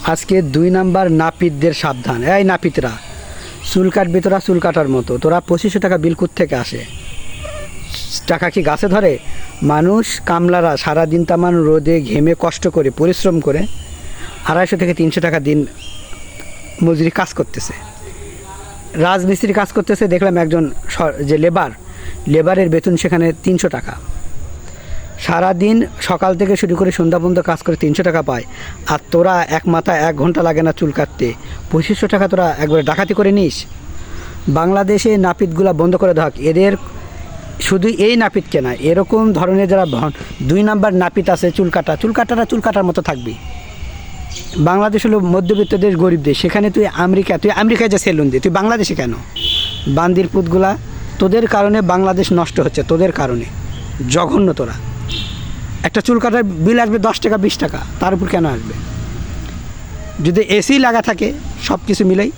আজকে 2 নাম্বার নাপিতদের সাবধান। এই নাপিতরা, চুল কাটবি তোরা চুল কাটার মতো, তোরা 2500 টাকা বিল থেকে আসে? টাকা কি গাছে ধরে? মানুষ কামলারা সারাদিন তামান রোদে ঘেমে কষ্ট করে পরিশ্রম করে 250 থেকে 300 টাকা দিন মজুরি কাজ করতেছে, রাজমিস্ত্রি কাজ করতেছে। দেখলাম একজন যে লেবারের বেতন সেখানে 300 টাকা। সারাদিন সকাল থেকে শুরু করে সন্ধ্যা পর্যন্ত কাজ করে 300 টাকা পায়, আর তোরা এক মাথা 1 ঘন্টা লাগে না চুল কাটতে, 2500 টাকা তোরা একবারে ডাকাতি করে নিস। বাংলাদেশে নাপিতগুলা বন্ধ করে দেওয়া হোক। এদের শুধু এই নাপিতকে না, এরকম ধরনের যারা 2 নাম্বার নাপিত আছে চুল কাটার মতো থাকবি। বাংলাদেশ হলো মধ্যবিত্ত দেশ, গরিব দেশ। সেখানে তুই আমেরিকায় যে সেলুন দিয়ে, তুই বাংলাদেশে কেন? বান্দির পুতগুলা, তোদের কারণে বাংলাদেশ নষ্ট হচ্ছে, তোদের কারণে। জঘন্য তোরা। একটা চুল কাটার বিল আসবে 10 টাকা 20 টাকা, তার উপর কেন আসবে? যদি এসি লাগা থাকে সব কিছু মিলেই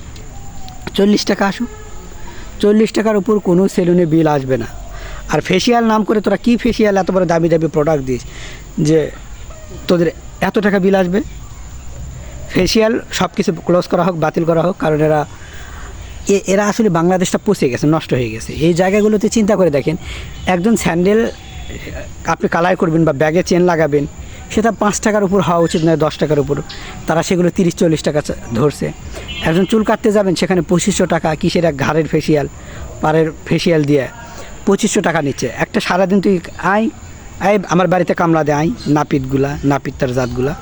40 টাকা আসুক। 40 টাকার উপর কোনো সেলুনে বিল আসবে না। আর ফেসিয়াল নাম করে তোরা কি ফেসিয়াল এত বড় দামি প্রোডাক্ট দিস যে তোদের এত টাকা বিল আসবে? ফেসিয়াল সব কিছু ক্লোজ করা হোক, বাতিল করা হোক, কারণ এরা আসলে বাংলাদেশটা পচে গেছে, নষ্ট হয়ে গেছে। এই জায়গাগুলোতে চিন্তা করে দেখেন, একজন স্যান্ডেল আপনি কালার করবেন বা ব্যাগে চেন লাগাবেন, সেটা 5 টাকার উপর হওয়া উচিত নয়, 10 টাকার উপর। তারা সেগুলো 30-40 টাকা ধরছে। একজন চুল কাটতে যাবেন, সেখানে 2500 টাকা, কিসের এক ঘাড়ের ফেসিয়াল, পাড়ের ফেসিয়াল দিয়ে 2500 টাকা নিচ্ছে। একটা সারাদিন তুই আয় আমার বাড়িতে কামলা দে, নাপিতার জাতগুলা।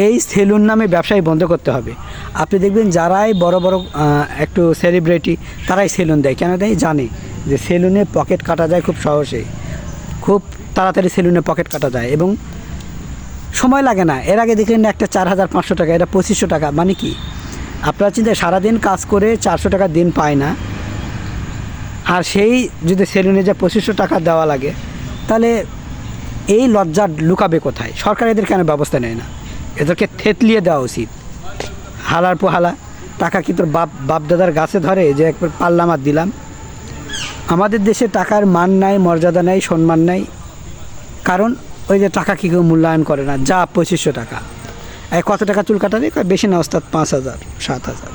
এই সেলুন নামে ব্যবসায় বন্ধ করতে হবে। আপনি দেখবেন যারাই বড় বড় একটু সেলিব্রিটি, তারাই সেলুন দেয়। কেন দেয়? জানে যে সেলুনে পকেট কাটা যায় খুব সহজে, খুব তাড়াতাড়ি সেলুনে পকেট কাটা যায় এবং সময় লাগে না। এর আগে দেখলেন একটা 4500 টাকা, এটা 2500 টাকা। মানে কি? আপনারা চিন্তা, সারাদিন কাজ করে 400 টাকা দিন পায় না, আর সেই যদি সেলুনে যে 2500 টাকা দেওয়া লাগে, তাহলে এই লজ্জা লুকাবে কোথায়? সরকার এদের কেন ব্যবস্থা নেয় না? এদেরকে থেতলিয়ে দেওয়া উচিত। হালার পোহালা টাকা কি তোর বাপ দাদার গাছে ধরে যে একবার পাল্লা মার দিলাম? আমাদের দেশে টাকার মান নাই, মর্যাদা নাই, সম্মান নাই, কারণ ওই যে টাকা কি কেউ মূল্যায়ন করে না। যা 2500 টাকা, কত টাকা চুল কাটাবে? বেশি না ওস্তাদ, 5000 7000।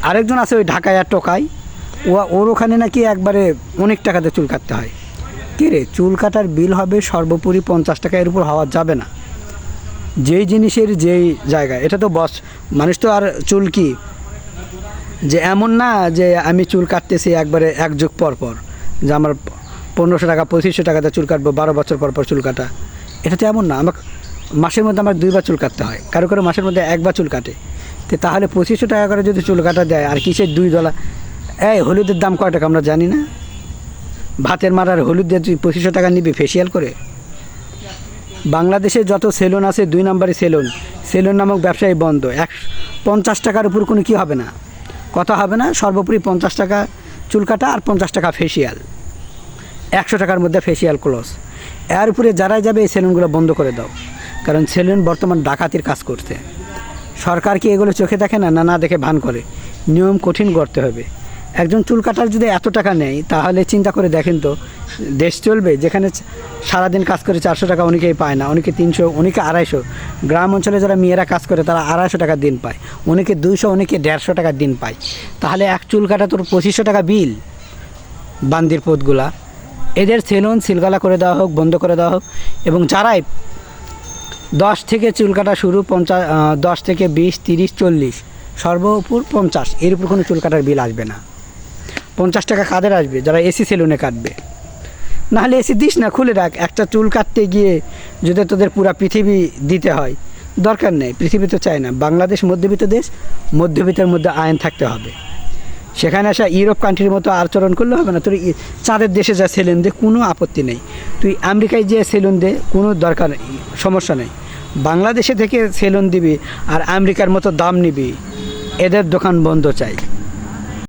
আরেকজন আছে ওই ঢাকায় আর টোকায়, ওর ওখানে নাকি একবারে অনেক টাকাতে চুল কাটতে হয়। কে রে? চুল কাটার বিল হবে সর্বোপরি 50 টাকা, এর উপর হওয়া যাবে না। যেই জিনিসের যেই জায়গা, এটা তো মানুষ তো আর চুল কি যে এমন না যে আমি চুল কাটতেছি একবারে এক যুগ পর যে আমার 1500 টাকা 2500 টাকাতে চুল কাটবো, 12 বছর পর চুল কাটা। এটা তো এমন না। আমার মাসের মধ্যে আমার 2 বার চুল কাটতে হয়, কারো মাসের মধ্যে 1 বার চুল কাটে। তো তাহলে 2500 টাকা করে যদি চুল কাটা দেয়, আর কিসের $2? এই হলুদের দাম কয় টাকা আমরা জানি না? ভাতের মারার হলুদ দিয়ে তুই 2500 টাকা নিবি ফেসিয়াল করে? বাংলাদেশে যত সেলুন আছে 2 নাম্বারের সেলুন নামক ব্যবসায়ী বন্ধ। 50 টাকার উপর কোনো কি হবে না, কথা হবে না। সর্বোপরি 50 টাকা চুল কাটা আর 50 টাকা ফেসিয়াল, 100 টাকার মধ্যে ফেসিয়াল ক্লোজ। এর উপরে যারাই যাবে এই সেলুনগুলো বন্ধ করে দাও, কারণ সেলুন বর্তমান ডাকাতির কাজ করছে। সরকার কি এগুলো চোখে দেখে না? না দেখে ভান করে। নিয়ম কঠিন করতে হবে। একজন চুল কাটার যদি এত টাকা নেয়, তাহলে চিন্তা করে দেখেন তো দেশ চলবে? যেখানে সারাদিন কাজ করে 400 টাকা অনেকেই পায় না, অনেকে 300, অনেকে 250। গ্রাম অঞ্চলে যারা মেয়েরা কাজ করে তারা 250 টাকা দিন পায়, অনেকে 200, অনেকে 150 টাকা দিন পায়। তাহলে এক চুল কাটা তোর 2500 টাকা বিল। বান্দির পোতগুলা, এদের সেলুন সিলগালা করে দেওয়া হোক, বন্ধ করে দেওয়া হোক। এবং যারাই 10 থেকে চুল কাটা শুরু, 10 থেকে 20, 30, 40, সর্বোপর 50, এর উপর কোনো চুল কাটার বিল আসবে না। 50 টাকা কাদের আসবে? যারা এসি সেলুনে কাটবে। নাহলে এসি দিস না, খুলে রাখ। একটা চুল কাটতে গিয়ে যদি তোদের পুরা পৃথিবী দিতে হয়, দরকার নেই। পৃথিবী তো চায় না। বাংলাদেশ মধ্যবিত্ত দেশ, মধ্যবিত্তের মধ্যে আইন থাকতে হবে। সেখানে আসা ইউরোপ কান্ট্রির মতো আচরণ করলে হবে না। তোর চাঁদের দেশে যা সেলুন দে, কোনো আপত্তি নেই। তুই আমেরিকায় যে সেলুন দে, কোনো দরকার নেই, সমস্যা নেই। বাংলাদেশে থেকে সেলুন দিবি আর আমেরিকার মতো দাম নিবি, এদের দোকান বন্ধ চাই।